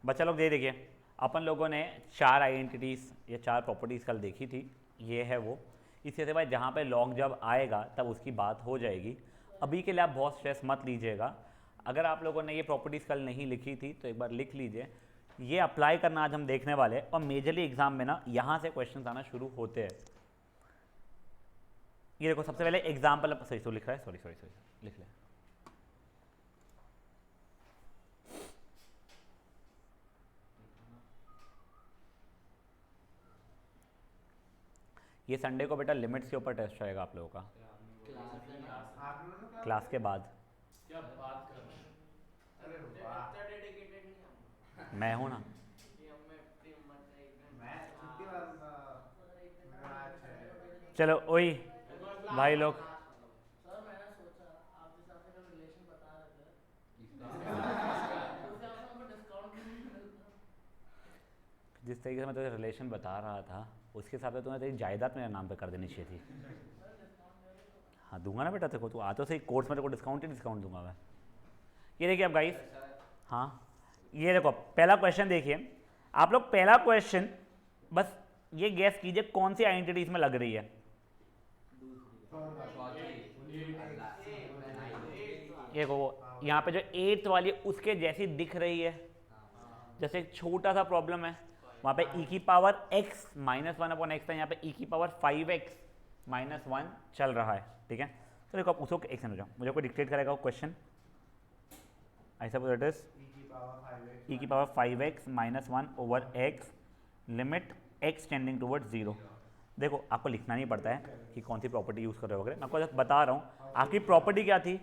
बच्चा लोग ये देखिए, अपन लोगों ने 4 आइडेंटिटीज़ या 4 प्रॉपर्टीज़ कल देखी थी, ये है वो। इसके सिवाय जहाँ पे लॉग जब आएगा तब उसकी बात हो जाएगी। अभी के लिए आप बहुत स्ट्रेस मत लीजिएगा। अगर आप लोगों ने ये प्रॉपर्टीज़ कल नहीं लिखी थी तो एक बार लिख लीजिए। ये अप्लाई करना आज हम देखने वाले हैं, और मेजरली एग्जाम में ना यहाँ से क्वेश्चन आना शुरू होते हैं। ये देखो, सबसे पहले एग्जाम्पल सही तो लिख रहा है, सॉरी सॉरी सॉरी लिख ले। ये संडे को बेटा लिमिट्स के ऊपर टेस्ट रहेगा आप लोगों का, क्लास के बाद। क्या बात कर रहे हैं? अरे वाह, डेडिकेटेड नहीं हम। मैं हूँ ना। मैं छुट्टी वाला मेरा आज है। चलो वही भाई लोग, सर मैंने सोचा आप जिस हिसाब से रिलेशन बता रहे थे उस हिसाब से हमको डिस्काउंट क्यों नहीं मिलता? जिस तरीके से मैं तुझे रिलेशन बता रहा था उसके हिसाब से तुम्हें तेरी जायदाद मेरे नाम पे कर देनी चाहिए थी। हाँ दूंगा ना बेटा, देखो तू आ तो सही, कोर्स में तेरे को डिस्काउंट ही डिस्काउंट दूंगा मैं। ये देखिए अब गाइस, हाँ ये देखो पहला क्वेश्चन देखिए आप लोग। पहला क्वेश्चन बस ये गैस कीजिए कौन सी आइडेंटिटी इसमें लग रही है। ये देखो यहाँ पे जो 8th वाली है उसके जैसी दिख रही है। जैसे एक छोटा सा प्रॉब्लम है, वहाँ पे e की पावर x -1/x था, यहाँ पे e की पावर 5x -1 चल रहा है। ठीक है, तो देखो आप उसको एक सेकंड हो जाओ, मुझे कोई डिक्टेट करेगा वो question. I suppose it is e की power 5x -1/x limit x tending towards 0। देखो आपको लिखना नहीं पड़ता है कि कौन सी प्रॉपर्टी यूज़ कर रहे हो वगैरह, मैं आपको जस्ट बता रहा हूँ आपकी प्रॉपर्टी क्या थी।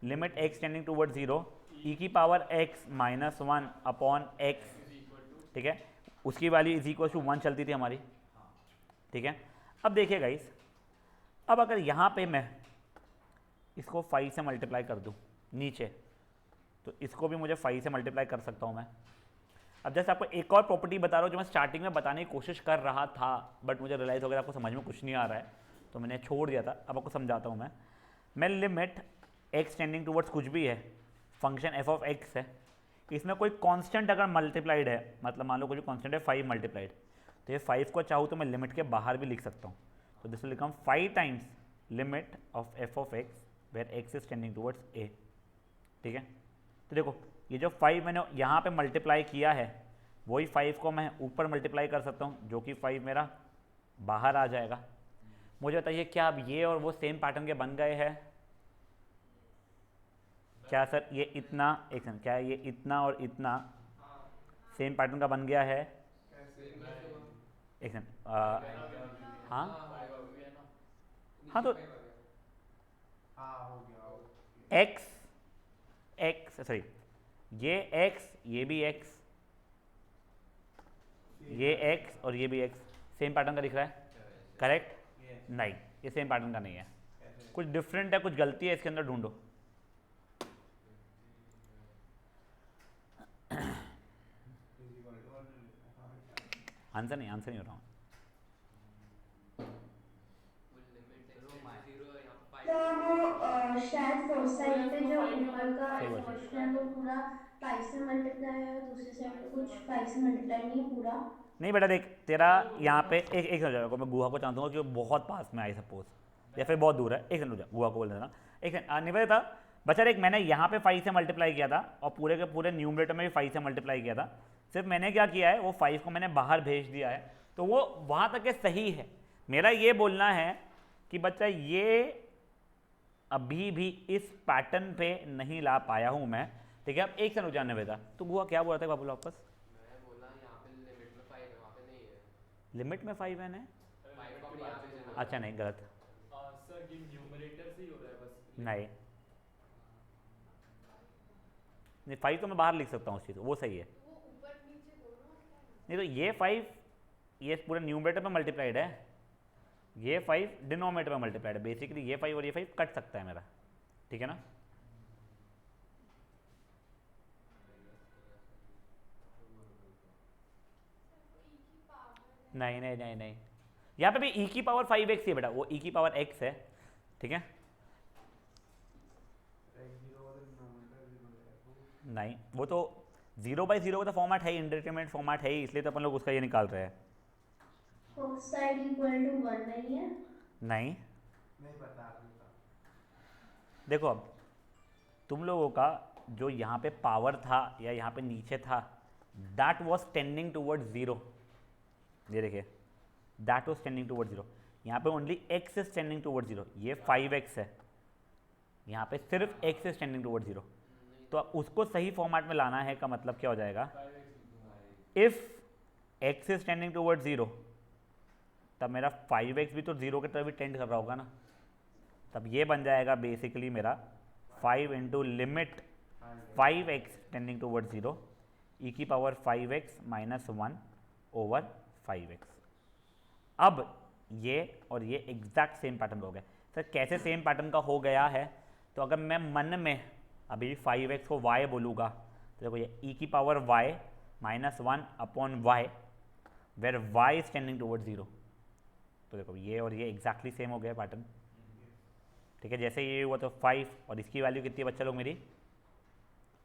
Limit x tending towards 0 e की पावर x -1/x, ठीक है, उसकी वैल्यू इज इक्वल टू 1 चलती थी हमारी। ठीक है, अब देखिए गाइस, अब अगर यहाँ पे मैं इसको 5 से मल्टीप्लाई कर दूँ नीचे, तो इसको भी मुझे 5 से मल्टीप्लाई कर सकता हूँ मैं। अब जैसे आपको एक और प्रॉपर्टी बता रहा हूँ जो मैं स्टार्टिंग में बताने की कोशिश कर रहा था, बट मुझे रियलाइज़ हो गया आपको समझ में कुछ नहीं आ रहा है तो मैंने छोड़ दिया था। अब आपको समझाता हूँ मैं लिमिट x टेंडिंग टूवर्ड्स कुछ भी है, फंक्शन f ऑफ x है, इसमें कोई कांस्टेंट अगर मल्टीप्लाइड है, मतलब मान लो कोई कांस्टेंट है 5 मल्टीप्लाइड, तो ये 5 को चाहूँ तो मैं लिमिट के बाहर भी लिख सकता हूँ। तो this will become 5 times limit of f of x where x is tending towards a। ठीक है, तो देखो ये जो 5 मैंने यहाँ पे मल्टीप्लाई किया है वही 5 को मैं ऊपर मल्टीप्लाई कर सकता हूँ, जो कि 5 मेरा बाहर आ जाएगा। मुझे बताइए क्या अब ये और वो सेम पैटर्न के बन गए हैं क्या सर? ये इतना, एक सेकंड, क्या ये इतना और इतना सेम पैटर्न का बन गया है? एक सेकंड, हाँ हाँ, तो x सॉरी, ये x ये भी x, ये x और ये भी x सेम पैटर्न का दिख रहा है, करेक्ट? नहीं, ये सेम पैटर्न का नहीं है, कुछ डिफरेंट है, कुछ गलती है इसके अंदर, ढूंढो। आंसर नहीं हो रहा हूँ। शायद फर्स्ट साइड पे जो ऊपर का सही बात है। एक्सप्रेशन है वो पूरा 5 से मल्टीप्लाई है और दूसरी साइड पे कुछ 5 से मल्टीप्लाई नहीं है पूरा। नहीं बेटा देख, तेरा यहाँ पे एक हो जाएगा, मैं गुहा को चाहता हूँ कि वो बहुत पास में आई सपोज, या फिर बहुत दूर है। एक सेकंड हो जाए, गुहा को बोल देना। एक सेकंड निवेदिता, बच्चा देख मैंने यहाँ पे 5 से मल्टीप्लाई किया था और पूरे के पूरे न्यूमरेटर में भी 5 से मल्टीप्लाई किया था। सिर्फ मैंने क्या किया है, वो 5 को मैंने बाहर भेज दिया है, तो वो वहाँ तक के सही है। मेरा ये बोलना है कि बच्चा ये अभी भी इस पैटर्न पे नहीं ला पाया हूँ मैं। ठीक है, अब एक सेकंड हो जाने निवेदिता, तो गुहा क्या बोल रहा था बाबू वापस? लिमिट में 5 है ना? अच्छा नहीं, गलत। सर ये न्यूमरेटर से ही हो रहा है बस। नहीं नहीं, 5 तो मैं बाहर लिख सकता हूँ उस चीज़ को, वो सही है। वो ऊपर नीचे दोनों क्या है? नहीं तो ये 5 ये पूरे न्यूमरेटर पे मल्टीप्लाइड है, ये 5 डिनोमिनेटर पे मल्टीप्लाइड है। बेसिकली ये 5 और ये 5 कट सकता है मेरा, ठीक है ना? नहीं नहीं नहीं नहीं, यहाँ पे भी e की पावर 5x ही है बेटा, वो e की पावर x है। ठीक है, नहीं वो तो 0/0 का तो फॉर्मेट है ही, इंडिटरमिनेट फॉर्मेट है ही, इसलिए तो अपन लोग उसका ये निकाल रहे हैं। cos साइड इक्वल टू 1 नहीं है? नहीं, नहीं पता अभी तो। देखो अब तुम लोगों का जो यहाँ पे पावर था या यहाँ पे नीचे था, दैट वॉज टेंडिंग टूवर्ड्स 0। ये देखिए, दैट वॉज टेंडिंग टूवर्ड्स 0। यहाँ पे only x is tending towards 0, ये 5x है, यहाँ पे सिर्फ x इज टेंडिंग टूवर्ड्स 0। तो अब उसको सही फॉर्मेट में लाना है का मतलब क्या हो जाएगा, if x is tending towards 0 तब मेरा 5x भी तो 0 की तरफ भी टेंड कर रहा होगा ना, तब ये बन जाएगा बेसिकली मेरा 5 into limit 5x tending towards 0 e की power 5x minus 1 over 5x। अब ये और ये एग्जैक्ट सेम पैटर्न का हो गया। सर कैसे सेम पैटर्न का हो गया है, तो अगर मैं मन में अभी 5x को y बोलूँगा तो देखो ये e की power y minus 1 upon y where y is tending towards 0। तो देखो ये और ये एग्जैक्टली सेम हो गया पैटर्न, ठीक है। जैसे ये हुआ तो 5 और इसकी वैल्यू कितनी है बच्चा लोग, मेरी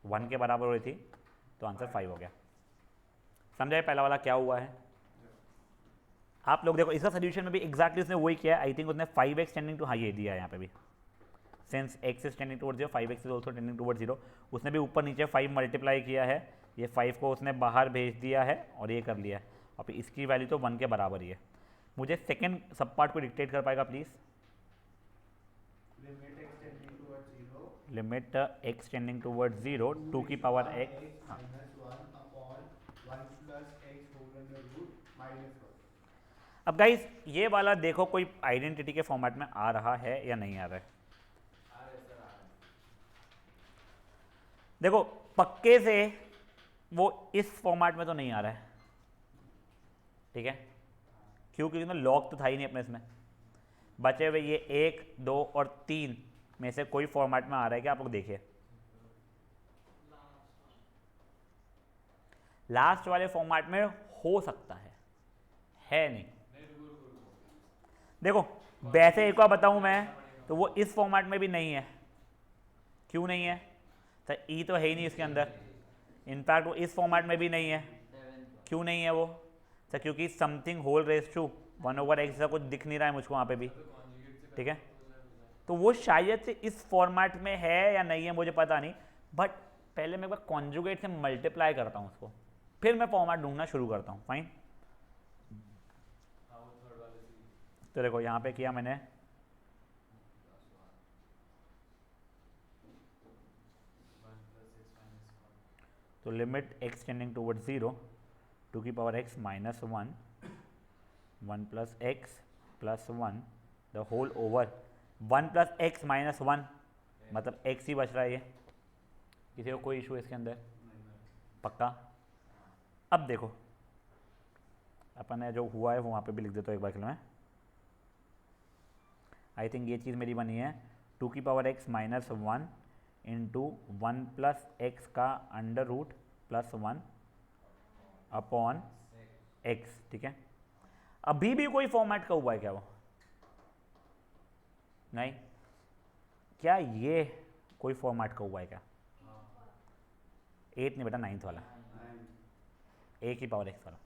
1 के बराबर हो रही थी, तो आंसर 5 हो गया। समझाए पहला वाला क्या हुआ है? आप लोग देखो इसका सोल्यूशन में भी एग्जैक्टली उसने वही किया है। आई थिंक उसने 5x टेंडिंग टू, हाँ ये दिया है यहाँ पे भी, since x is tending towards 0 5x is also tending towards 0। उसने भी ऊपर नीचे 5 मल्टीप्लाई किया है, ये 5 को उसने बाहर भेज दिया है और ये कर लिया है, और फिर इसकी वैल्यू तो 1 के बराबर ही है। मुझे सेकेंड सब पार्ट को डिक्टेट कर पाएगा please? Limit x tending towards 0 2 की पावर x, हाँ। अब गाइस ये वाला देखो कोई आइडेंटिटी के फॉर्मेट में आ रहा है या नहीं आ रहा है? देखो पक्के से वो इस फॉर्मेट में तो नहीं आ रहा है, ठीक है, क्यों? क्योंकि इसमें लॉग तो था ही नहीं अपने इसमें। बचे हुए ये 1 2 और 3 में से कोई फॉर्मेट में आ रहा है क्या? आप लोग देखिए, लास्ट वाले फॉर्मेट में हो सकता है नहीं। देखो वैसे एक बार बताऊं मैं, तो वो इस फॉर्मेट में भी नहीं है। क्यों नहीं है? तो ई तो है ही नहीं इसके अंदर। इनफैक्ट वो इस फॉर्मेट में भी नहीं है। क्यों नहीं है वो? तो क्योंकि something whole raise to 1/x ऐसा कुछ दिख नहीं रहा है मुझको वहाँ पे भी, ठीक है। तो वो शायद से इस फॉर्मेट में है या नहीं है मुझे पता नहीं, बट पहले मैं एक बार कॉन्जुगेट से मल्टीप्लाई करता हूँ उसको, फिर मैं फॉर्मेट ढूंढना शुरू करता हूँ। फाइन, तो देखो यहाँ पे किया मैंने, तो लिमिट x टेंडिंग टूवर्ड्स 0 2 की power x minus 1 1 plus x plus 1 the whole over 1 plus x minus 1 मतलब x ही बच रहा है। ये किसी को कोई इशू है इसके अंदर? पक्का? अब देखो अपन ने जो हुआ है वो वहाँ पे भी लिख देता हूँ एक बार के लिए मैं। आई थिंक ये चीज़ मेरी बनी है 2 की power x minus 1 into 1 plus x का under root plus 1 upon x, ठीक है। अभी भी कोई फॉर्मेट का हुआ है क्या वो? नहीं। क्या ये कोई फॉर्मेट का हुआ है क्या? 8 नहीं बेटा, 9th वाला, a की पावर x वाला।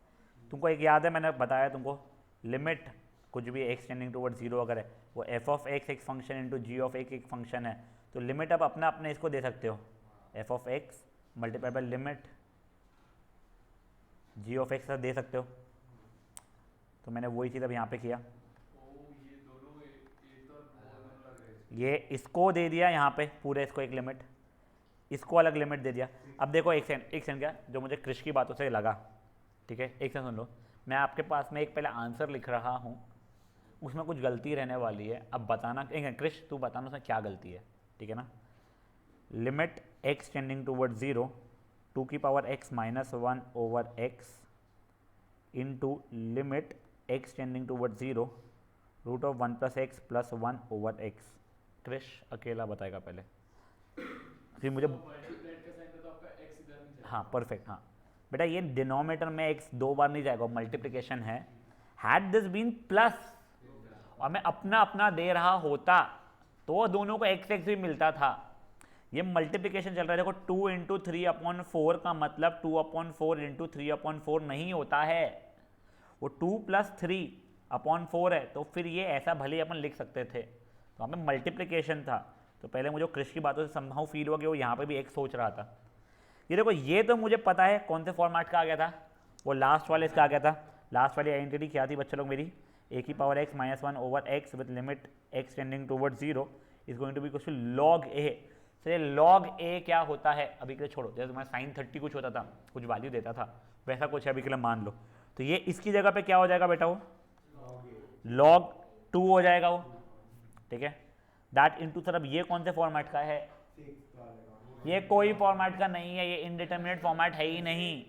तुमको एक याद है मैंने बताया तुमको, लिमिट कुछ भी x टेंडिंग टूवर्ड्स 0 अगर है, वो f ऑफ x एक function into g of x एक फंक्शन है, तो लिमिट आप अपना अपने इसको दे सकते हो, f of x multiply by limit g of x दे सकते हो। तो मैंने वही चीज़ अब यहाँ पे किया, ये इसको दे दिया यहाँ पे पूरे इसको एक लिमिट, इसको अलग लिमिट दे दिया। अब देखो एक सेकंड क्या जो मुझे क्रिश की बातों से लगा, ठीक है, एक सेकंड सुन लो। मैं आपके पास में एक पहले आंसर लिख रहा हूँ, उसमें कुछ गलती रहने वाली है, अब बताना। एक क्रिश तू बताना उसमें क्या गलती है, ठीक है ना। लिमिट x टेंडिंग टूवर्ड 0 2 की power x minus 1 over x into limit x tending toward 0 root of 1 plus x plus 1 over x। Krish अकेला बताएगा पहले, फिर मुझे हाँ परफेक्ट। हाँ बेटा ये डिनोमिनेटर में x 2 बार नहीं जाएगा, मल्टीप्लिकेशन है। हैड दिस बीन प्लस और मैं अपना अपना दे रहा होता तो दोनों को x x भी मिलता था। ये मल्टीप्लिकेशन चल रहा है, देखो 2 इंटू 3/4 का मतलब 2/4 इंटू 3/4 नहीं होता है, वो 2 + 3/4 है। तो फिर ये ऐसा भले ही अपन लिख सकते थे, तो हमें मल्टीप्लिकेशन था। तो पहले मुझे क्रिश की बातों से समहाउ फील हुआ कि वो यहाँ पे भी एक सोच रहा था। ये देखो, ये तो मुझे पता है कौन से फॉर्मेट का आ गया था, वो लास्ट वाले इसका आ गया था। लास्ट वाली आइडेंटिटी क्या थी बच्चे लोग मेरी, a⁻x - 1 over x with limit x tending toward 0 is going to be equal to log a। चलिए log a क्या होता है अभी के लिए छोड़ो, जैसे तुम्हारा sin 30 कुछ होता था, कुछ वैल्यू देता था, वैसा कुछ है अभी के लिए मान लो। तो ये इसकी जगह पे क्या हो जाएगा बेटा, वो log 2 हो जाएगा वो, ठीक है। दैट इंटू सर अब ये कौन से फॉर्मेट का है, ये कोई फॉर्मेट का नहीं है, ये इनडिटर्मिनेट फॉर्मेट है ही नहीं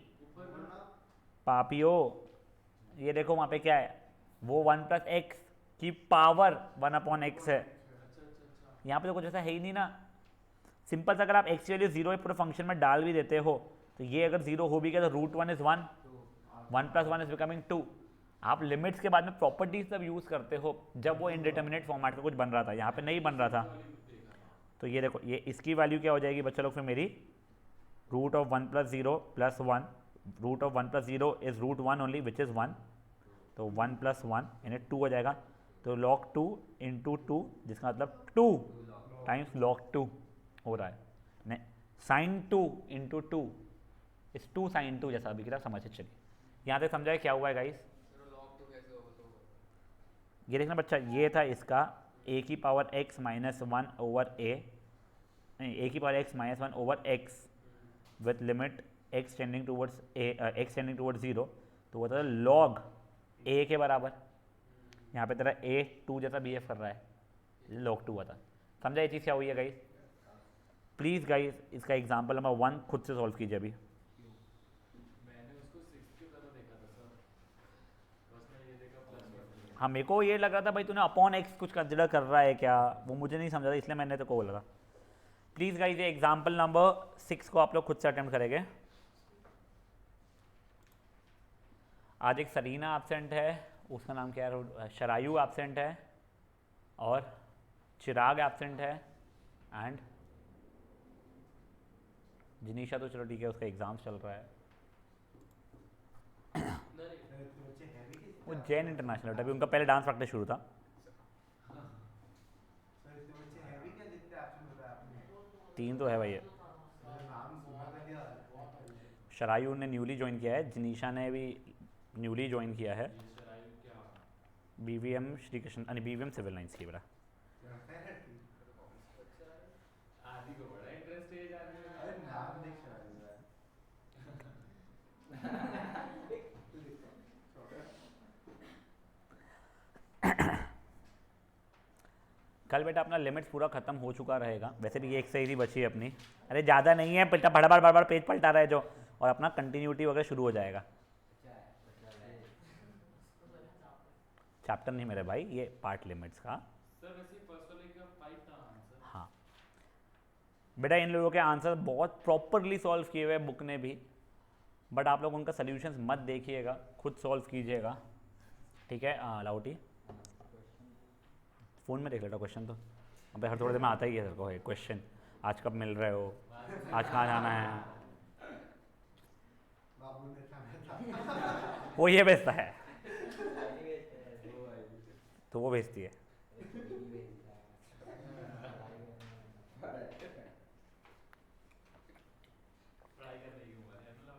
पापियो। ये देखो वहाँ पे क्या है, वो 1 + x की पावर 1/x है। यहाँ पे तो कुछ ऐसा है ही नहीं ना। सिंपल सा अगर आप x की वैल्यू 0 पूरे फंक्शन में डाल भी देते हो, तो ये अगर 0 हो भी गया तो √1 इज 1, 1 + 1 इज बिकमिंग 2। आप लिमिट्स के बाद में प्रॉपर्टीज तब यूज़ करते हो जब वो इनडिटर्मिनेट फॉर्मेट का कुछ बन रहा था, यहाँ पे नहीं बन रहा था। तो ये देखो, ये इसकी वैल्यू क्या हो जाएगी बच्चा लोग फिर मेरी, √1 + 0 + 1, √1 + 0 इज √1 ओनली विच इज़ 1, तो 1 + 1 यानी 2 हो जाएगा। तो log 2 इंटू 2, जिसका मतलब 2 टाइम्स log 2 हो रहा है, नहीं sin 2 इंटू 2 इस 2 sin 2 जैसा अभी की तरह समझ चलिए। यहाँ तक समझाए क्या हुआ है गाइस, ये देखना बच्चा, ये था इसका a⁻x - 1 over a, a⁻x - 1 over x with limit x tending towards 0, तो वो था log a के बराबर। यहाँ पे तेरा a 2 जैसा बिहेव कर रहा है, log 2 हुआ था। समझा ये चीज़ क्या हुई है गाइस। प्लीज़ गाइस इसका एग्जाम्पल नंबर 1 खुद से सॉल्व कीजिए अभी। मैंने उसको 6 की तरह देखा था सर, बस मैं ये देखा +1। हाँ मेरे को ये लग रहा था भाई तूने अपॉन x कुछ कंसिडर कर रहा है क्या, वो मुझे नहीं समझा था, इसलिए मैंने तो को बोला था। प्लीज़ गाइस ये एग्जाम्पल नंबर 6 को आप लोग खुद से अटेम्प्ट करेंगे। आज एक सरीना एब्सेंट है, उसका नाम क्या है, शरायु एब्सेंट है, और चिराग एब्सेंट है, एंड जिनीशा तो चलो ठीक है उसका एग्ज़ाम चल रहा है। वो जैन इंटरनेशनल अभी उनका पहले डांस प्रैक्टिस शुरू था। तीन तो है भाई, शरायु ने न्यूली ज्वाइन किया है, जिनीशा ने भी न्यूली ज्वाइन किया है, BVM Shri Krishna BVM civil lines की बेटा। आदि को बड़ा इंटरेस्ट है यार, नाम देख कल बेटा अपना लिमिट्स पूरा खत्म हो चुका रहेगा, वैसे भी ये एक सही बची है अपनी, अरे ज़्यादा नहीं है, बेटा बार बार पेज पलटा रहा है जो, और अपना कंटिन्यूटी वगैरह शुरू हो जाएगा। चैप्टर नहीं मेरे भाई, ये पार्ट लिमिट्स का। सर वैसे फर्स्ट वाले का 5 था आंसर। हाँ बेटा इन लोगों के आंसर बहुत प्रॉपरली सॉल्व किए हुए बुक ने भी, बट आप लोग उनका सोल्यूशंस मत देखिएगा, खुद सॉल्व कीजिएगा, ठीक है। लाउटी फ़ोन में देख लेता क्वेश्चन, तो अब हर थोड़ी देर में आता ही है सर को एक क्वेश्चन, आज कब मिल रहे हो, आज कहाँ जाना है, वो ये भेजता है तो वो भेजती है। पढ़ाई करने की उम्र है मतलब।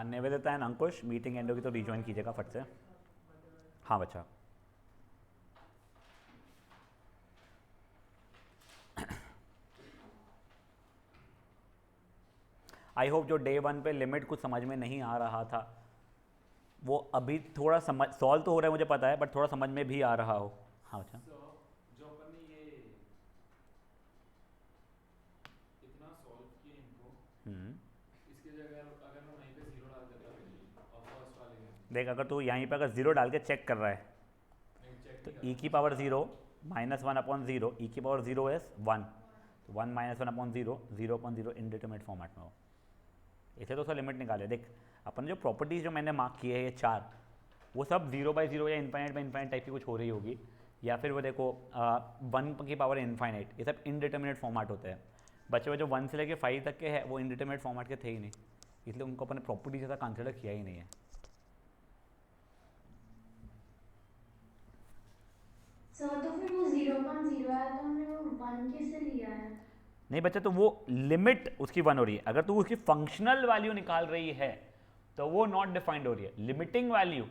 Nivedita and Ankush meeting and होगी तो रिज्वाइन कीजिएगा फट से। हाँ बच्चा, आई होप जो डे 1 पे लिमिट कुछ समझ में नहीं आ रहा था वो अभी थोड़ा समझ सॉल्व तो हो रहा है मुझे पता है, बट थोड़ा समझ में भी आ रहा हो। हाँ बच्चा, जो अपन ने ये इतना सॉल्व किए इनको, इसके जगह अगर मैं वहीं पे 0 डाल देता और फर्स्ट वाले में, देख अगर तू यहीं पे अगर 0 डाल के चेक कर रहा है तो e⁻0 - 1/0, e⁻0 इज 1, तो 1 - 1/0, 0/0 इनडिटरमिनेट फॉर्मेट में हो, इसे तो उसका लिमिट निकाले। देख अपन जो प्रॉपर्टीज़ जो मैंने मार्क किए हैं ये 4, वो सब 0/0 या इनफाइनाइट टाइप की कुछ हो रही होगी, या फिर वो देखो 1 की पावर इनफाइनाइट, ये सब इनडिटर्मिनेट फॉर्मेट होते हैं। बच्चे जो 1 से लेके 5 तक के हैं वो इनडिटर्मिनेट फॉर्मेट के थे ही नहीं, इसलिए उनको अपने प्रॉपर्टी जैसा कंसिडर किया ही नहीं है। सर तो फिर वो 0.0 है तो हमने वो 1 कैसे लिया है? नहीं बच्चा, तो वो लिमिट उसकी 1 हो रही है। अगर तू उसकी फंक्शनल वैल्यू निकाल रही है तो वो नॉट डिफाइंड हो रही है। लिमिटिंग वैल्यू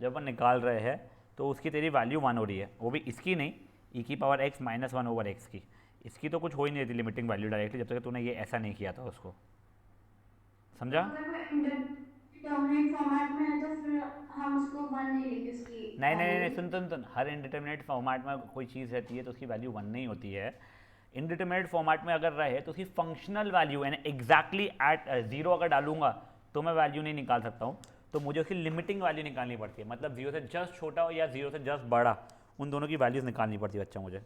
जब अपन निकाल रहे हैं तो उसकी तेरी वैल्यू 1 हो रही है, वो भी इसकी नहीं, e⁻x - 1/x की। इसकी तो कुछ हो ही नहीं रही थी लिमिटिंग वैल्यू डायरेक्टली, जब तक तूने ये ऐसा नहीं किया था उसको। समझा? अगर वो इंडिटरमिनेट फॉर्मेट में है तो फिर हम उसको 1 नहीं लेंगे उसकी नहीं, सुन, हर इंडिटर्मिनेट फॉर्मेट में कोई चीज़ रहती है तो उसकी वैल्यू 1 नहीं होती है। इंडिटर्मिनेट फॉर्मेट में अगर रहे तो उसकी फंक्शनल वैल्यू यानी एग्जैक्टली एट 0 अगर डालूंगा तो मैं वैल्यू नहीं निकाल सकता हूँ, तो मुझे उसकी लिमिटिंग वैल्यू निकालनी पड़ती है। मतलब 0 से जस्ट छोटा हो या 0 से जस्ट बड़ा, उन दोनों की वैल्यूज़ निकालनी पड़ती है बच्चा मुझे।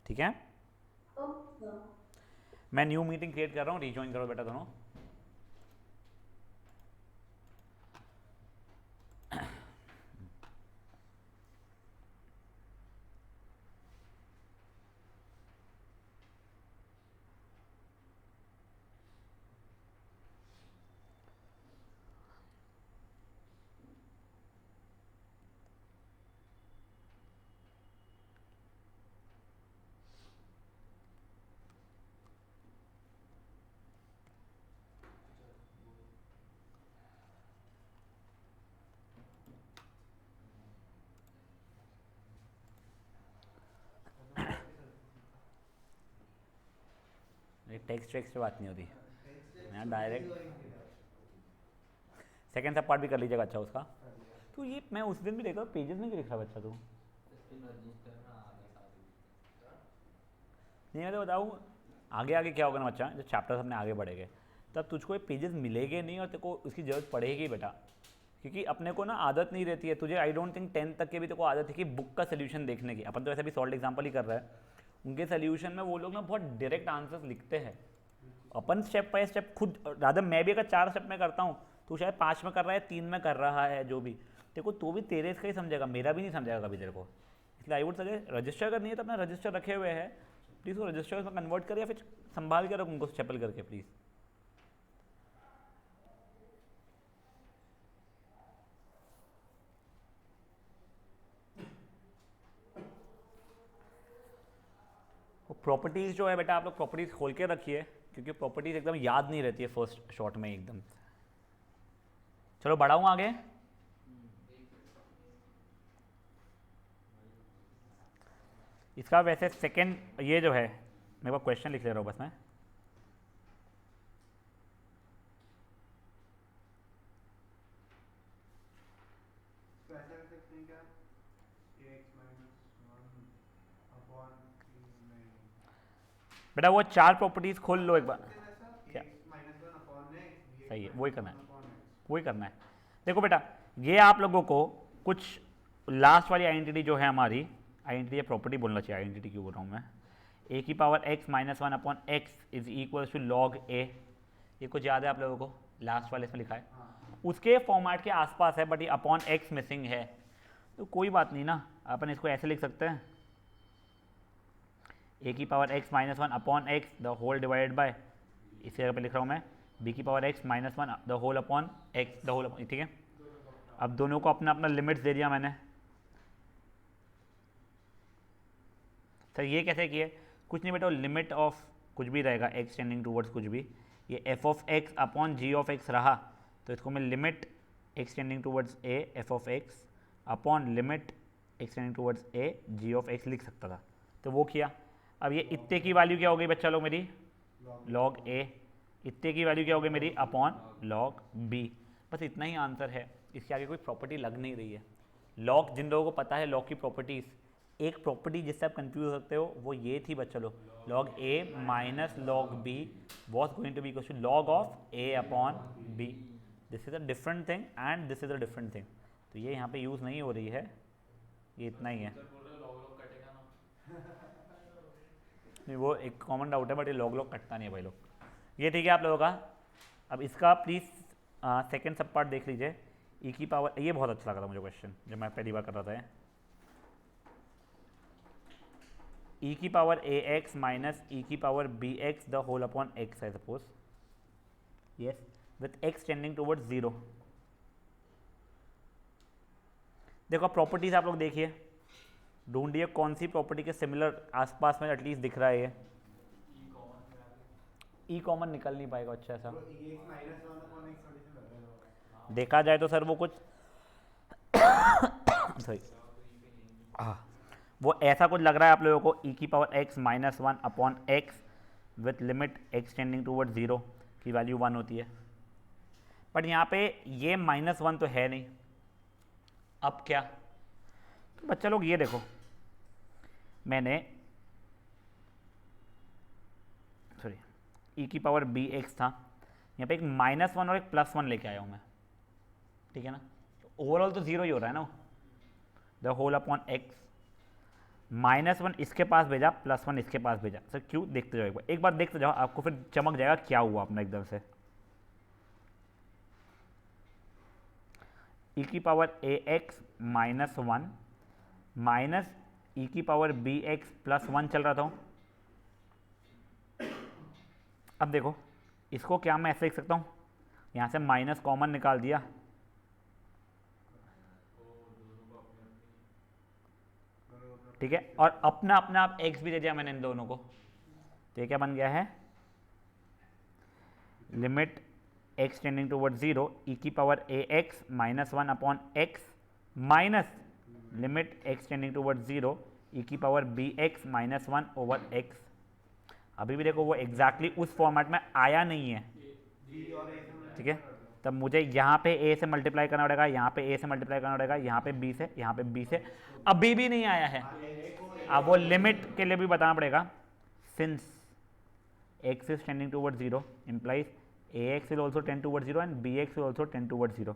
ठीक है, ओके। मैं न्यू मीटिंग क्रिएट कर रहा हूँ, रिजॉइन करो बेटा दोनों। टेक्स्ट पे बात नहीं होती, यहाँ डायरेक्ट सेकेंड सब पार्ट भी कर लीजिएगा। अच्छा उसका तो ये मैं उस दिन भी देखा पेजेस में क्यों लिख रहा बच्चा तू? नहीं मैं तो बताऊँ आगे आगे क्या होगा ना बच्चा, जब चैप्टर्स अपने आगे बढ़ेंगे तब तुझको ये पेजेस मिलेंगे नहीं और तेरे को उसकी ज़रूरत पड़ेगी बेटा, क्योंकि अपने को ना आदत नहीं रहती है तुझे। आई डोंट थिंक 10th तक के भी तेरे को आदत है कि बुक का सोल्यूशन देखने की। अपन तो वैसे भी सॉल्व एग्जाम्पल ही कर रहा है, उनके सोल्यूशन में वो लोग ना बहुत डायरेक्ट आंसर्स लिखते हैं। अपन स्टेप बाय स्टेप खुद, रादर मैं भी अगर 4 स्टेप में करता हूँ तो शायद 5 में कर रहा है, 3 में कर रहा है, जो भी देखो तो भी तेरे इसका ही समझेगा, मेरा भी नहीं समझेगा कभी तेरे को। इसलिए आई वुड सजेस्ट रजिस्टर करनी है तो अपना रजिस्टर रखे हुए हैं, प्लीज़ वो रजिस्टर में कन्वर्ट कर या फिर संभाल के रख उनको स्टेपल करके प्लीज़। प्रॉपर्टीज़ जो है बेटा आप लोग प्रॉपर्टीज़ खोल के रखिए, क्योंकि प्रॉपर्टीज़ एकदम याद नहीं रहती है फर्स्ट शॉट में एकदम। चलो बढ़ाऊँ आगे। इसका वैसे सेकंड ये जो है मेरे को क्वेश्चन लिख ले रहा हूँ बस मैं। तो ऐसा कर सकते हैं क्या, x - 1/, बेटा वो 4 प्रॉपर्टीज़ खोल लो एक बार। क्या? x - 1/x, सही है, वही करना है, 1/x। वही करना है। देखो बेटा ये आप लोगों को कुछ लास्ट वाली आइडेंटिटी जो है हमारी, आइडेंटिटी या प्रॉपर्टी बोलना चाहिए, आइडेंटिटी क्यों बोल रहा हूँ मैं, a⁻x - 1/x is equal to log a। ये कुछ याद है आप लोगों को? लास्ट वाले इसमें लिखा है, उसके फॉर्मेट के आसपास है, बट ये अपॉन x मिसिंग है, तो कोई बात नहीं ना, अपन इसको ऐसे लिख सकते हैं a⁻x - 1/x the whole divided by, इसी जगह पे लिख रहा हूँ मैं b⁻x - 1 the whole upon x the whole, ठीक है। अब दोनों को अपना अपना लिमिट्स दे दिया मैंने। सर ये कैसे किए? कुछ नहीं बेटा, लिमिट ऑफ कुछ भी रहेगा x टेंडिंग टूवर्ड्स कुछ भी, ये f(x) अपॉन g(x) रहा, तो इसको मैं limit x tending towards a f(x) upon limit x tending towards a g(x) लिख सकता था, तो वो किया। अब ये इतने की वैल्यू क्या हो गई बच्चा लोग मेरी? log a। इतने की वैल्यू क्या हो गई मेरी? Upon log b। बस इतना ही आंसर है, इसके आगे कोई प्रॉपर्टी लग नहीं रही है। लॉग, जिन लोगों को पता है लॉग की प्रॉपर्टीज़, एक प्रॉपर्टी जिससे आप कंफ्यूज हो सकते हो वो ये थी बच्चा लोग, log a minus log b was going to be equal to log of a upon b। This is a different thing and this is a different thing, तो ये यहाँ पे यूज़ नहीं हो रही है, ये इतना ही है। नहीं वो एक कॉमन डाउट है, बट ये लॉग कटता नहीं है भाई लोग। ये ठीक है आप लोगों का। अब इसका प्लीज़ सेकेंड सब पार्ट देख लीजिए, ई की पावर, ये बहुत अच्छा लगा था मुझे क्वेश्चन जब मैं पहली बार कर रहा था। ई की power a x minus e की power b x the whole upon x, I suppose, yes, with x tending towards 0। देखो प्रॉपर्टीज आप लोग देखिए, ढूंढिए कौन सी प्रॉपर्टी के सिमिलर आसपास में एटलीस्ट दिख रहा है ये। ई कॉमन निकल नहीं पाएगा अच्छा सा, देखा जाए तो सर वो कुछ सॉरी वो ऐसा कुछ लग रहा है आप लोगों को, ई की power x minus 1 upon x with limit x tending toward 0 की वैल्यू 1 होती है, बट यहाँ पे ये -1 तो है नहीं। अब क्या, तो बच्चा लोग ये देखो, मैंने सॉरी ई की पावर बी एक्स था, यहाँ पे एक -1 और एक +1 लेके आया हूँ मैं, ठीक है ना, तो ओवरऑल तो 0 ही हो रहा है ना, द होल अपॉन एक्स, -1 इसके पास भेजा, +1 इसके पास भेजा। सर क्यों, देखते जाओ एक बार देखते जाओ, आपको फिर चमक जाएगा क्या हुआ अपना एकदम से। ई की power a x -1 minus e की पावर बी एक्स +1 चल रहा था। अब देखो इसको क्या मैं ऐसे लिख सकता हूँ, यहाँ से माइनस कॉमन निकाल दिया, ठीक है, और अपना अपना आप एक्स भी दे दिया मैंने इन दोनों को, तो ये क्या बन गया है, limit x tending toward 0 e की power a x -1 upon x minus limit x tending toward 0 e की power b x -1 over x. अभी भी देखो वो एग्जैक्टली उस फॉर्मेट में आया नहीं है, ठीक है, तब मुझे यहाँ पे ए से मल्टीप्लाई करना पड़ेगा, यहाँ पे ए से मल्टीप्लाई करना पड़ेगा, यहाँ पे बी से, यहाँ पे बी से, अभी भी नहीं आया है। अब वो लिमिट के लिए भी बताना पड़ेगा, since x is tending towards 0 implies ax will also tend towards 0 and bx will also tend towards 0,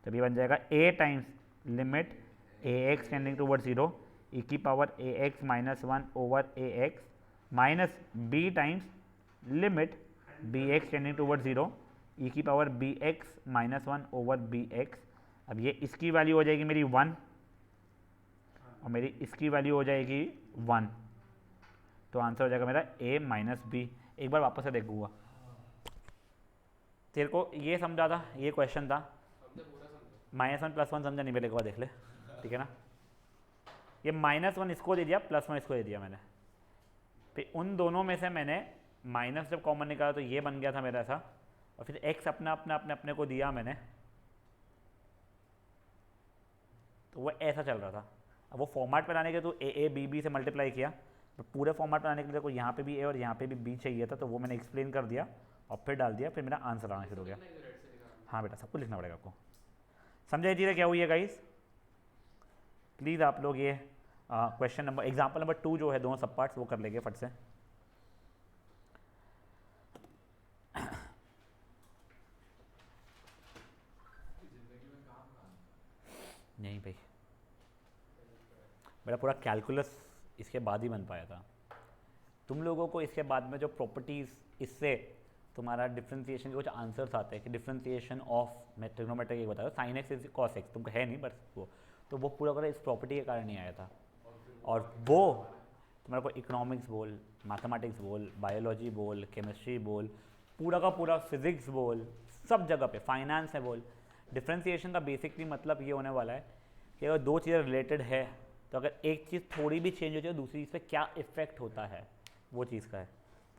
तब ये बन जाएगा a times limit ax tending towards 0 e की power ax -1 over ax minus b times limit bx tending toward 0 e की power bx -1 over bx। अब ये इसकी value हो जाएगी मेरी 1 और मेरी इसकी वैल्यू हो जाएगी 1, तो आंसर हो जाएगा मेरा a माइनस बी। एक बार वापस से देखूंगा, तेरे को ये समझा था, ये क्वेश्चन था, -1 +1 समझा नहीं, मेरे को देख ले, ठीक है ना, ये -1 इसको दे दिया, +1 इसको दे दिया मैंने, फिर उन दोनों में से मैंने माइनस जब कॉमन निकाला तो ये बन गया था मेरा ऐसा, और फिर x अपना अपना अपने अपने को दिया मैंने, तो वो ऐसा चल रहा था। अब वो फॉर्मेट पर लाने के तो ए बी बी से मल्टीप्लाई किया, तो पूरे फॉर्मेट पर लाने के लिए को यहाँ पे भी ए और यहाँ पे भी बी चाहिए था, तो वो मैंने एक्सप्लेन कर दिया और फिर डाल दिया, फिर मेरा आंसर आना शुरू हो गया। हाँ बेटा सब कुछ लिखना पड़ेगा आपको, समझाइए चीज़ें क्या हुई है गाइस, प्लीज़ आप लोग ये क्वेश्चन नंबर एग्जाम्पल नंबर 2 जो है दोनों सब पार्ट्स वो कर लेंगे फट से। नहीं भाई मेरा पूरा कैलकुलस इसके बाद ही बन पाया था, तुम लोगों को इसके बाद में जो प्रॉपर्टीज़, इससे तुम्हारा डिफ्रेंसिएशन के कुछ आंसर्स आते हैं कि डिफ्रेंसिएशन ऑफ, मैं ट्रिग्नोमेट्री एक बता रहा हूँ, sine x is cos x, तुमको है नहीं बस वो, तो वो पूरा पूरा इस प्रॉपर्टी के कारण नहीं आया था, और वो तुम्हारे को इकोनॉमिक्स बोल, मैथमेटिक्स बोल, बायोलॉजी बोल, केमिस्ट्री बोल, पूरा का पूरा फिजिक्स बोल, सब जगह पे फाइनेंस है बोल, डिफ्रेंसिएशन का बेसिकली मतलब ये होने वाला है कि अगर दो चीज़ें रिलेटेड है तो अगर एक चीज़ थोड़ी भी चेंज हो जाए दूसरी चीज़ पे क्या इफेक्ट होता है वो चीज़ का है।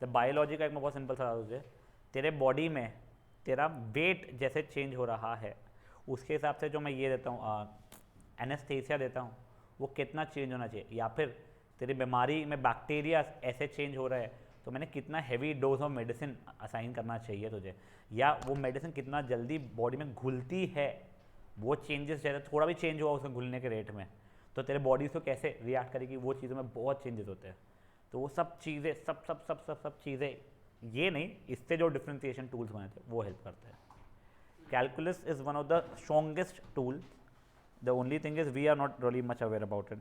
तो बायोलॉजी का एक मैं बहुत सिंपल सा तुझे, तेरे बॉडी में तेरा वेट जैसे चेंज हो रहा है उसके हिसाब से जो मैं ये देता हूँ एनेस्थेसिया देता हूँ वो कितना चेंज होना चाहिए, या फिर तेरी बीमारी में बैक्टीरिया ऐसे चेंज हो रहा है तो मैंने कितना heavy dose of medicine assign करना चाहिए तुझे, या वो मेडिसिन कितना जल्दी बॉडी में घुलती है, वो चेंजेस जैसे थोड़ा भी चेंज हुआ उसमें घुलने के रेट में तो तेरे बॉडी उसको कैसे रिएक्ट करेगी, वो चीज़ों में बहुत चेंजेस होते हैं। तो वो सब चीज़ें सब चीज़ें ये नहीं, इससे जो डिफ्रेंसिएशन टूल्स बने थे वो हेल्प करते हैं। Calculus is one of the strongest tool, the only thing is we are not really much aware about it.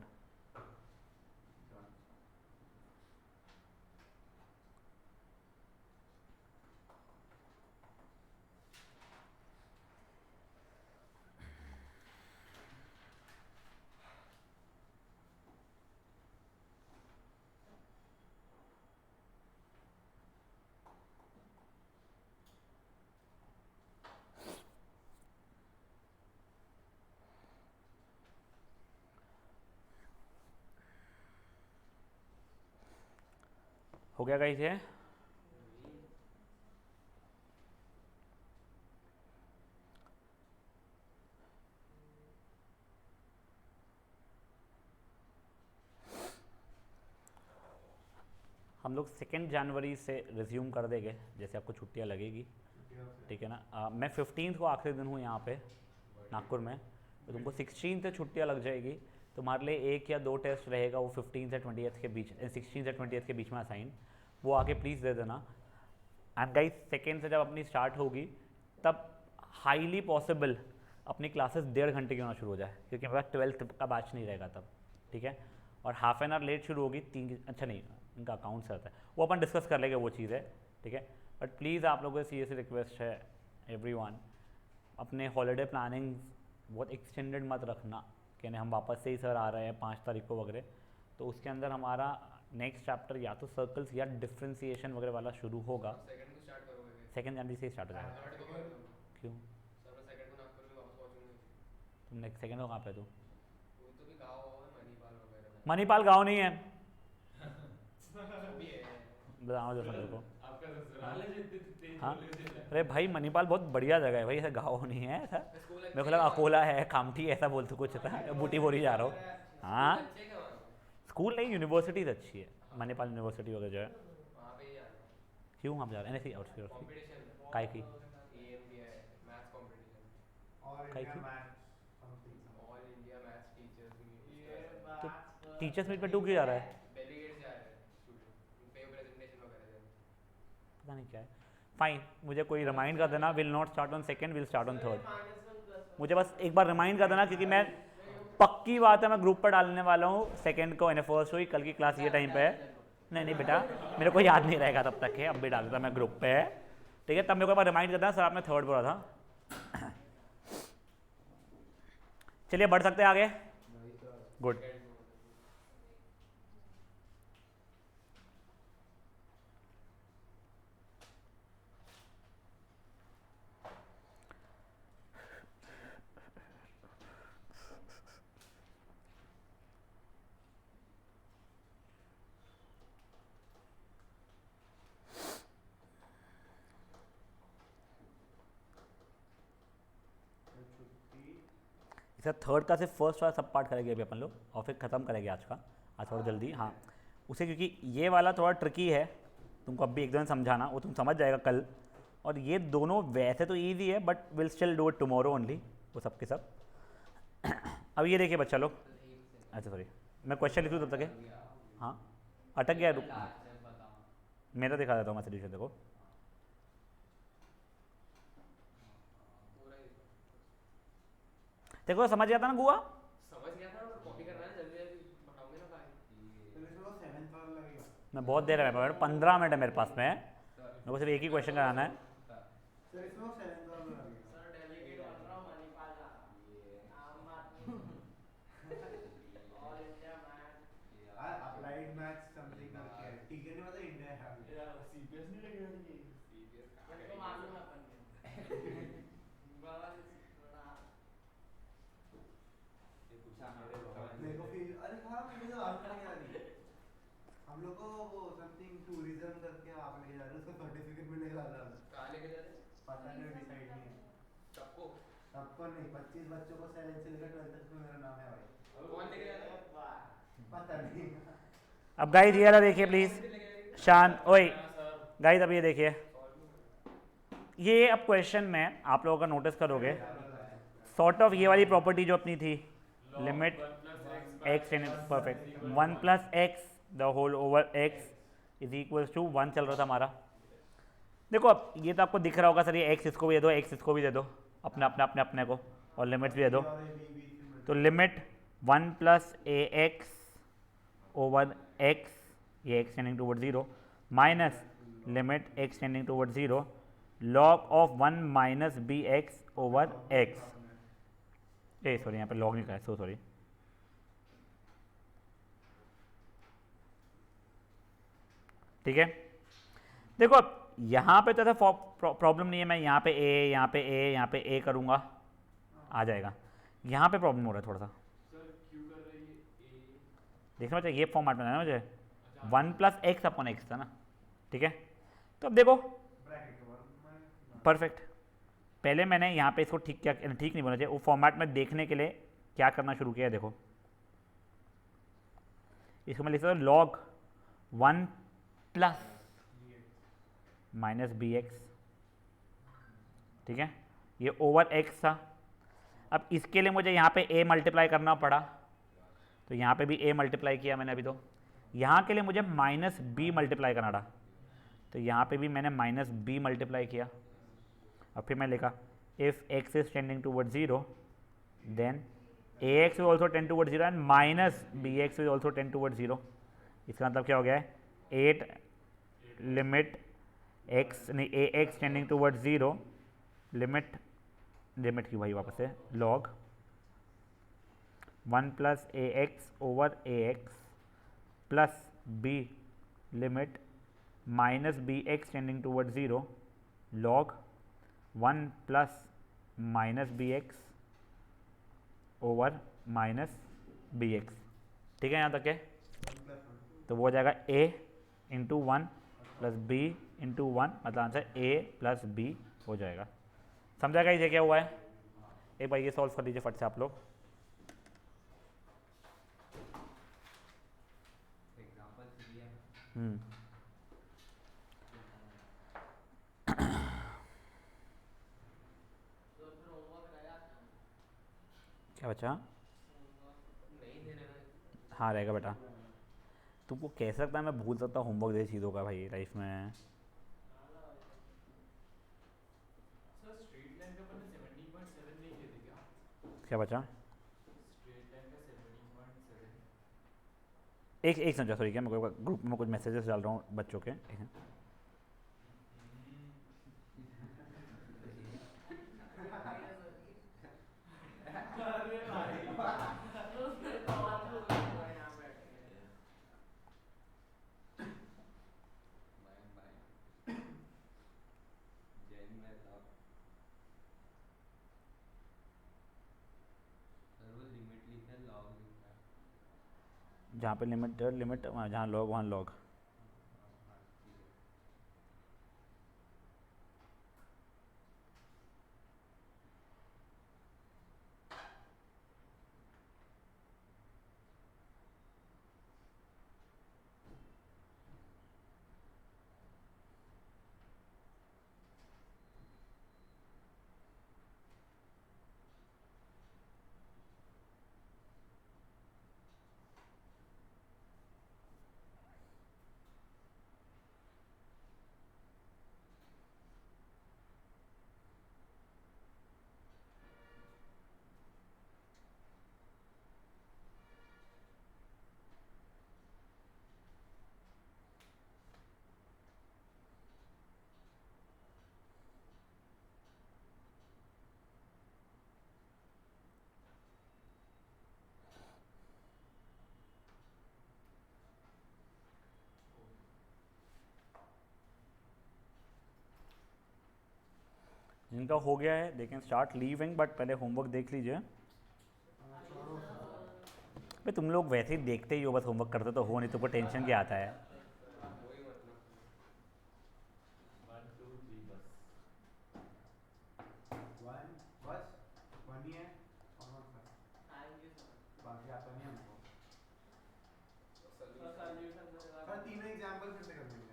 हो गया गाइस ये? हम लोग 2 जनवरी से रिज्यूम कर देंगे जैसे आपको छुट्टियां लगेगी, ठीक है ना। मैं 15 को आखिरी दिन हूँ यहाँ पे नागपुर में, तो तुमको 16 से छुट्टियाँ लग जाएगी। तुम्हारे लिए 1 या 2 टेस्ट रहेगा वो 15 से 20 के बीच, 16 से 20 के बीच में असाइन, वो आके प्लीज़ दे देना। एंड गाइस सेकेंड से जब अपनी स्टार्ट होगी तब हाईली पॉसिबल अपनी क्लासेस 1.5 घंटे की होना शुरू हो जाए, क्योंकि मेरे पास 12th का बैच नहीं रहेगा तब, ठीक है। और हाफ एन आवर लेट शुरू होगी 3, अच्छा नहीं इनका अकाउंट से आता है, वो अपन डिस्कस कर लेंगे वो चीज़ है, ठीक है। बट प्लीज़ आप लोगों से सीरियसली रिक्वेस्ट है एवरीवन, अपने हॉलीडे प्लानिंग बहुत एक्सटेंडेड मत रखना कि नहीं हम वापस से ही सर आ रहे हैं 5 तारीख को वगैरह, तो उसके अंदर हमारा नेक्स्ट चैप्टर या तो सर्कल्स या डिफ्रेंसिएशन वगैरह वाला शुरू होगा। सेकंड को स्टार्ट करोगे? 2 जनवरी से स्टार्ट हो जाएगा। थर्ड को कर दो। क्यों? सर मैं सेकंड को नागपुर में वापस पहुंचूंगा। तुम नेक्स्ट सेकेंड को कहाँ पे? तू वो तो भी गांव है मणिपाल वगैरह में। मणिपाल गाँव नहीं है, वो भी है। बताओ जो समझ को। आपका ससुराल है जितने तेज हाँ बोले थे। अरे भाई मणिपाल बहुत बढ़िया जगह है भाई, ऐसा गाँव नहीं है ऐसा। स्कूल मेरे को लगा अकोला है, कामठी ऐसा बोलते कुछ था, बूटी बोरी जा रहा हूँ। हाँ अच्छे क्या वहाँ पे? स्कूल नहीं, यूनिवर्सिटीज अच्छी है, मणिपाल यूनिवर्सिटी वगैरह जो है। वहाँ पे ही आ रहा हूँ। क्यों वहाँ पे जा रहे हैं? एनएससी आउटफिट कंपटीशन काय की? AMPI मैथ्स कंपटीशन, और काहे इंडिया की? Math something. All India maths teachers ये मीट। बात टीचर्स मीट पे तू क्यों जा रहा है? डेलीगेट्स जा रहे हैं स्टूडेंट, पे प्रेजेंटेशन वगैरह दे। पता नहीं क्या है। फाइन, मुझे कोई रिमाइंड कर देना, will not start on 2nd, will start on 3rd। मुझे बस एक बार रिमाइंड कर देना, क्योंकि मैं पक्की बात है मैं ग्रुप पर डालने वाला हूँ 2nd को, एंड फर्स्ट हुई कल की क्लास ये टाइम पे है। नहीं बेटा मेरे को याद नहीं रहेगा तब तक है, अब भी डाल देता मैं ग्रुप पे है, ठीक है। तब मेरे को एक बार रिमाइंड कर देना सर आपने 3rd बोला था। चलिए बढ़ सकते हैं आगे। गुड। इसका 3rd का सिर्फ फर्स्ट वाला सब पार्ट करेंगे अभी अपन लोग, और फिर ख़त्म करेंगे आज का, आज थोड़ा जल्दी। हाँ उसे, क्योंकि ये वाला थोड़ा ट्रिकी है, तुमको अब भी एकदम समझाना, वो तुम समझ जाएगा कल। और ये दोनों वैसे तो ईजी है but will still do it tomorrow only, वो सब के सब। अब ये देखिए बच्चा लोग, अच्छा सॉरी मैं क्वेश्चन लिखूँ तब तक है। हाँ अटक गया, रुक मेरा दिखा देता हूँ मैं सोल्यूशन, देखो देखो समझ गया था ना गुआ? समझ गया था, कॉपी करना है जल्दी जल्दी बताऊंगे ना भाई। तो इसमें वो 7th वाला लगेगा। मैं बहुत देर है, 15 मिनट है मेरे पास में, मेरे को सिर्फ एक ही क्वेश्चन कराना है। सर इसमें वो 7th वाला लगेगा। सर डेलीगेट बन रहा हूँ मणिपाल जा रहा हूँ। आम बात नहीं। All India math applied maths something करके है, ठीक है। नहीं पता इंडिया है अभी। सीपीएस नहीं लगेगा ये? सीपीएस कहाँ मेरे को मालूम है अपन के बाबा थोड़ा मेरे को फील, अरे हाँ मुझे तो बात करने आ रही है। हम लोग को वो समथिंग टूरिज्म करके आप लेके जा रहे हो, उसका सर्टिफिकेट मिलेगा ज़्यादा। कहाँ लेके जा रहे हैं? पता नहीं, डिसाइड नहीं है। सबको? सबको नहीं, 25 बच्चों को 7 से लेकर 12 तक में मेरा नाम है भाई। कौन लेके जा रहे हैं? पता नहीं। अब गाइस ये वाला देखिए प्लीज़, शांत ओए गाइस, अब ये देखिए, ये अब क्वेश्चन में आप लोगों का नोटिस करोगे सॉर्ट ऑफ ये वाली प्रॉपर्टी जो अपनी थी, limit x in perfect 1 plus x the whole over x is equals to 1 चल रहा था हमारा। देखो अब ये तो आपको दिख रहा होगा सर, ये एक्स इसको भी दे दो, एक्स इसको भी दे दो, अपने अपने अपने अपने को, और लिमिट्स भी दे दो। तो limit 1 plus a x over x, ये x tending toward 0, minus limit x tending toward 0 log of 1 minus b x over x. Ah sorry यहाँ पे log नहीं कहा, सो सॉरी। ठीक है, देखो अब यहाँ पे तो ऐसा प्रॉब्लम नहीं है, मैं यहाँ पे ए यहाँ पे ए यहाँ पे ए करूँगा आ जाएगा। यहाँ पे प्रॉब्लम हो रहा है थोड़ा सा, सर क्यों कर रही है ए? देखना चाहिए ये फॉर्मेट में है ना मुझे, 1 प्लस एक्स अपॉन एक्स था ना, ठीक है। तो अब देखो ब्रैकेट के बाद परफेक्ट, पहले मैंने यहाँ पे इसको ठीक किया, ठीक नहीं बोलना चाहिए, वो फॉर्मेट में देखने के लिए क्या करना शुरू किया है, देखो इसको मैं लिख सकता हूँ log 1 plus minus b x, ठीक है, ये ओवर एक्स था। अब इसके लिए मुझे यहाँ पे a मल्टीप्लाई करना पड़ा, तो यहाँ पे भी a मल्टीप्लाई किया मैंने अभी। तो यहाँ के लिए मुझे माइनस बी मल्टीप्लाई करना था, तो यहाँ पे भी मैंने माइनस बी मल्टीप्लाई किया। और फिर मैं लिखा if x is tending toward 0 then ax will also tend towards 0 and minus bx will also tend towards 0। इसका मतलब क्या हो गया है, 8 लिमिट x नहीं ax टेंडिंग टूवर्ड 0 लिमिट की भाई वापस से log 1 प्लस ax ओवर ax plus b limit minus b x tending toward 0 log 1 plus minus b x over minus b x, ठीक है यहाँ तक है। तो वो हो जाएगा a into 1 plus b into 1, मतलब आंसर a प्लस b हो जाएगा। समझा क्या, इसे क्या हुआ है, एक बार ये सॉल्व कर लीजिए फट से आप लोग। तो फिर होमवर्क रहेगा क्या? क्या बचा, नहीं दे रहे। हाँ रहेगा बेटा, तुमको कह सकता है मैं भूल सकता हूँ होमवर्क दे चीज़ों का भाई लाइफ में। सर स्ट्रेट लाइन का अपन ने 17.7 नहीं किए थे क्या? क्या बचा, स्ट्रेट लाइन का 17.7। एक समझा, सॉरी, क्या मैं ग्रुप में कुछ मैसेजेस डाल रहा हूँ बच्चों के, एक है। अरे भाई उसने सवाल भी बोला था यहाँ बैठ के। जहाँ पे लिमिट जहाँ लॉग वहाँ लॉग। जिनका हो गया है they can start leaving, but पहले होमवर्क देख लीजिए। भाई तुम लोग वैसे ही देखते ही हो, बस होमवर्क करते तो हो नहीं, तुमको टेंशन क्या आता है। 1 2 3 बस। वन बस वन ही है और वन का थैंक यू सर। बाकी आता नहीं हमको। सॉल्यूशन सर तीनों एग्जांपल फिर से कर देंगे।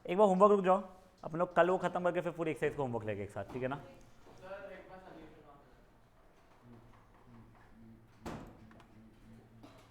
एक बार होमवर्क रुक जाओ, अपन लोग कल वो खत्म करके फिर पूरी एक्सरसाइज को होमवर्क लेंगे एक साथ, ठीक है ना।